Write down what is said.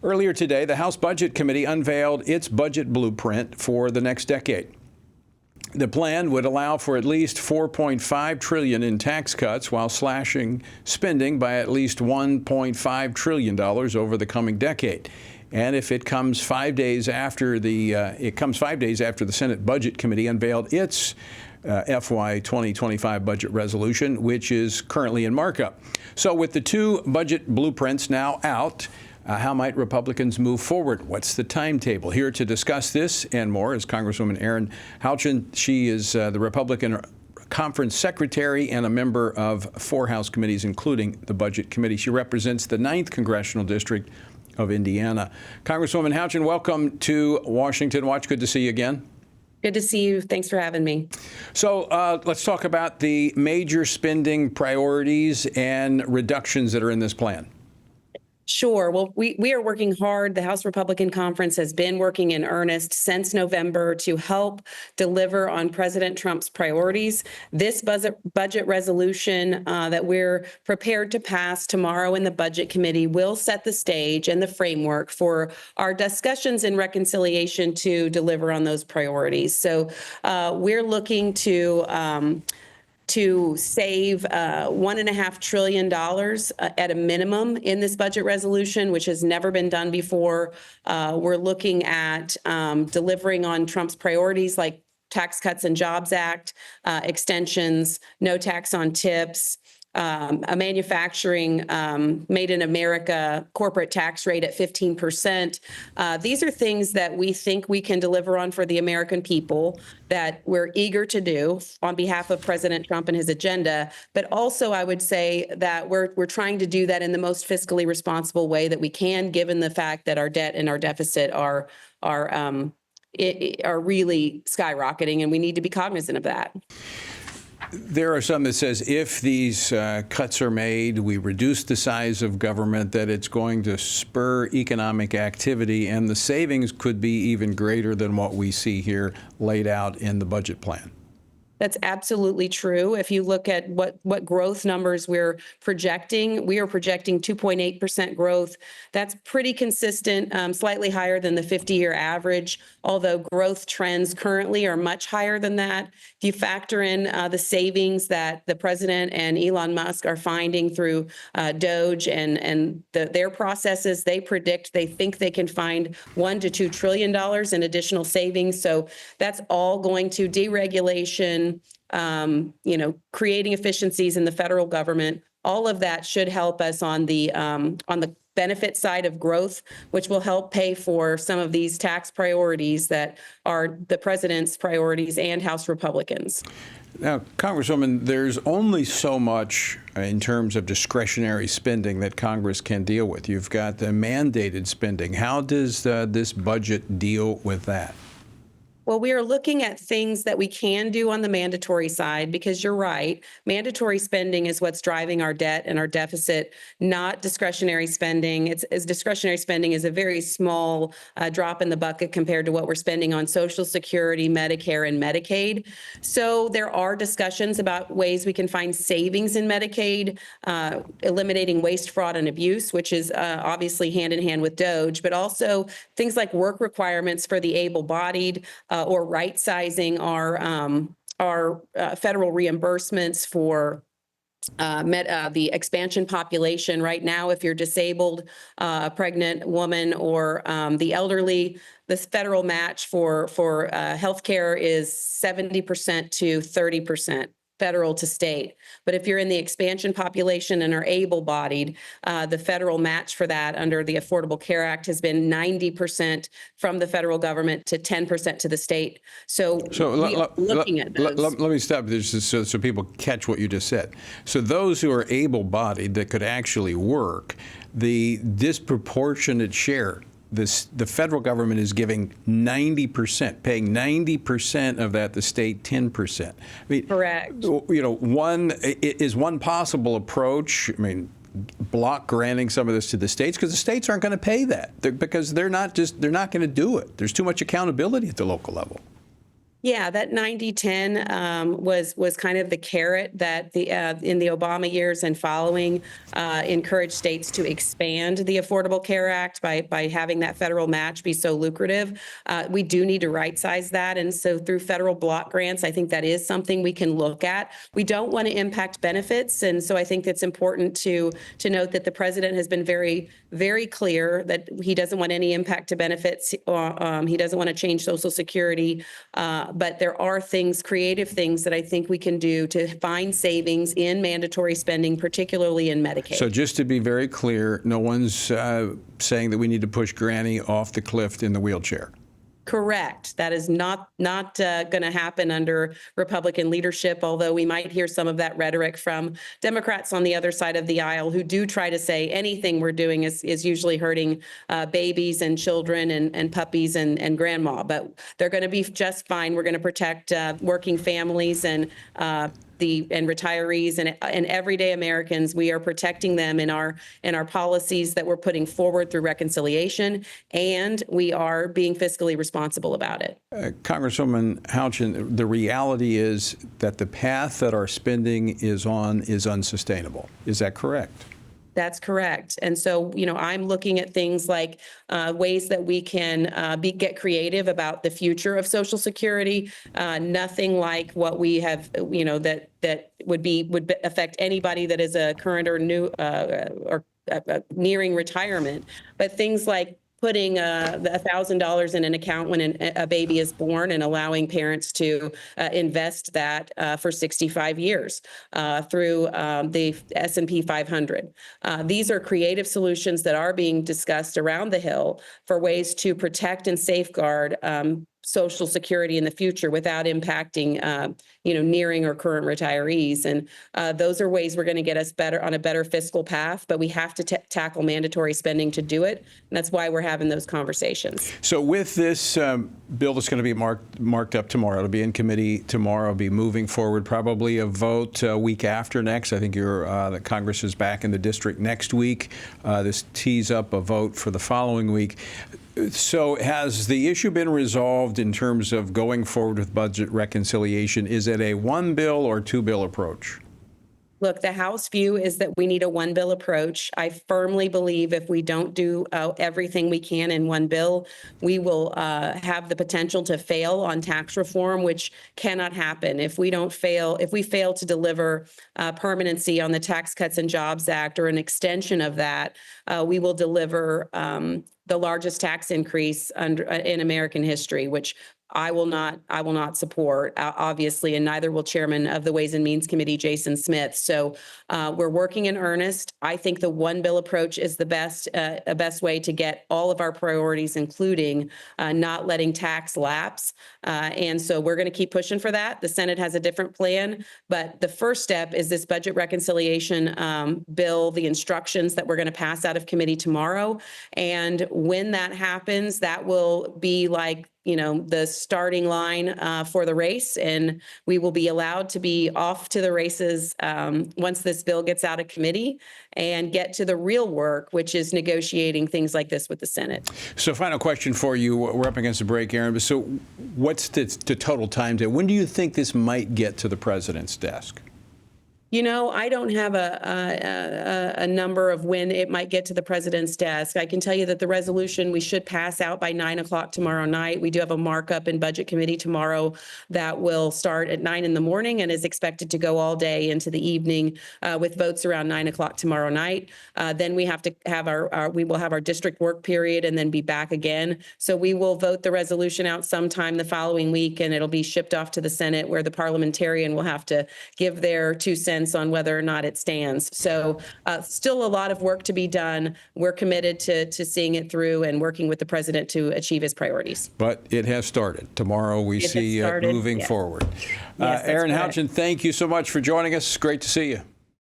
Earlier today, the House Budget Committee unveiled its budget blueprint for the next decade. The plan would allow for at least $4.5 trillion in tax cuts while slashing spending by at least $1.5 trillion over the coming decade. And if it comes 5 days after the Senate Budget Committee unveiled its FY 2025 budget resolution, which is currently in markup. So with the two budget blueprints now out, how might Republicans move forward? What's the timetable? Here to discuss this and more is Congresswoman Erin Houchin. She is the Republican Conference Secretary and a member of 4 House committees, including the Budget Committee. She represents the 9th Congressional District of Indiana. Congresswoman Houchin, welcome to Washington Watch. Good to see you again. Good to see you. Thanks for having me. So let's talk about the major spending priorities and reductions that are in this plan. Sure. Well, we are working hard. The House Republican Conference has been working in earnest since November to help deliver on President Trump's priorities. This budget resolution that we're prepared to pass tomorrow in the Budget Committee will set the stage and the framework for our discussions in reconciliation to deliver on those priorities. So we're looking to save $1.5 trillion at a minimum in this budget resolution, which has never been done before. We're looking at delivering on Trump's priorities like Tax Cuts and Jobs Act, extensions, no tax on tips, a manufacturing made in America corporate tax rate at 15%. These are things that we think we can deliver on for the American people, that we're eager to do on behalf of President Trump and his agenda. But also, I would say that we're trying to do that in the most fiscally responsible way that we can, given the fact that our debt and our deficit are really skyrocketing, and we need to be cognizant of that. There are some that says if these cuts are made, we reduce the size of government, that it's going to spur economic activity, and the savings could be even greater than what we see here laid out in the budget plan. That's absolutely true. If you look at what growth numbers we're projecting, we are projecting 2.8% growth. That's pretty consistent, slightly higher than the 50-year average, although growth trends currently are much higher than that. If you factor in the savings that the president and Elon Musk are finding through Doge and their processes, they think they can find $1 to $2 trillion in additional savings. So that's all going to deregulation, creating efficiencies in the federal government. All of that should help us on the benefit side of growth, which will help pay for some of these tax priorities that are the president's priorities and House Republicans. Now, Congresswoman, there's only so much in terms of discretionary spending that Congress can deal with. You've got the mandated spending. How does this budget deal with that? Well, we are looking at things that we can do on the mandatory side, because you're right. Mandatory spending is what's driving our debt and our deficit, not discretionary spending. Discretionary spending is a very small drop in the bucket compared to what we're spending on Social Security, Medicare, and Medicaid. So there are discussions about ways we can find savings in Medicaid, eliminating waste, fraud, and abuse, which is obviously hand in hand with Doge, but also things like work requirements for the able-bodied, or right-sizing our federal reimbursements for the expansion population. Right now, if you're disabled, pregnant woman, or the elderly, the federal match for healthcare is 70% to 30%. Federal to state. But if you're in the expansion population and are able-bodied, the federal match for that under the Affordable Care Act has been 90% from the federal government to 10% to the state. So looking at those. Let me stop this so people catch what you just said. So those who are able-bodied that could actually work, the disproportionate share, the federal government is giving 90%, paying 90% of that, the state 10%. I mean, correct. One possible approach, I mean, block granting some of this to the states, because the states aren't going to pay that, because they're not going to do it. There's too much accountability at the local level. Yeah, that 90-10 was kind of the carrot that the in the Obama years and following encouraged states to expand the Affordable Care Act by having that federal match be so lucrative. We do need to right size that, and so through federal block grants, I think that is something we can look at. We don't want to impact benefits, and so I think it's important to note that the president has been very clear that he doesn't want any impact to benefits. He doesn't want to change Social Security. But there are things, creative things that I think we can do to find savings in mandatory spending, particularly in Medicaid. So just to be very clear, no one's saying that we need to push Granny off the cliff in the wheelchair. Correct. That is not going to happen under Republican leadership, although we might hear some of that rhetoric from Democrats on the other side of the aisle who do try to say anything we're doing is usually hurting babies and children and puppies and grandma. But they're going to be just fine. We're going to protect working families and retirees and everyday Americans. We are protecting them in our policies that we're putting forward through reconciliation, and we are being fiscally responsible about it. Congresswoman Houchin, the reality is that the path that our spending is on is unsustainable. Is that correct? That's correct. And so, I'm looking at things like ways that we can get creative about the future of Social Security. Nothing like what we have, that would affect anybody that is a current or new or nearing retirement. But things like putting the $1,000 in an account when a baby is born and allowing parents to invest that for 65 years through the S&P 500. These are creative solutions that are being discussed around the Hill for ways to protect and safeguard Social Security in the future without impacting, nearing or current retirees. And those are ways we're going to get us on a better fiscal path, but we have to tackle mandatory spending to do it. And that's why we're having those conversations. So with this bill that's going to be marked up tomorrow, it'll be in committee tomorrow, it'll be moving forward, probably a vote a week after next. I think the Congress is back in the district next week. This tees up a vote for the following week. So has the issue been resolved in terms of going forward with budget reconciliation? Is it a one bill or two bill approach? Look, the House view is that we need a one bill approach. I firmly believe if we don't do everything we can in one bill, we will have the potential to fail on tax reform, which cannot happen. If we fail to deliver permanency on the Tax Cuts and Jobs Act or an extension of that, we will deliver the largest tax increase in American history, which I will not support, obviously, and neither will Chairman of the Ways and Means Committee, Jason Smith. So we're working in earnest. I think the one bill approach is the best way to get all of our priorities, including not letting tax lapse. And so we're going to keep pushing for that. The Senate has a different plan, but the first step is this budget reconciliation bill, the instructions that we're going to pass out of committee tomorrow. And when that happens, that will be like the starting line for the race, and we will be allowed to be off to the races once this bill gets out of committee and get to the real work, which is negotiating things like this with the Senate. So final question for you. We're up against the break, Erin. So what's the total time to when do you think this might get to the president's desk? I don't have a number of when it might get to the president's desk. I can tell you that the resolution we should pass out by 9 o'clock tomorrow night. We do have a markup in Budget Committee tomorrow that will start at 9 in the morning and is expected to go all day into the evening with votes around 9 o'clock tomorrow night. Then we have to have we will have our district work period and then be back again. So we will vote the resolution out sometime the following week, and it'll be shipped off to the Senate, where the parliamentarian will have to give their 2 cents on whether or not it stands. So still a lot of work to be done. We're committed to seeing it through and working with the president to achieve his priorities. But it has started. Tomorrow we see moving forward. Yes, Erin Houchin, thank you so much for joining us. Great to see you.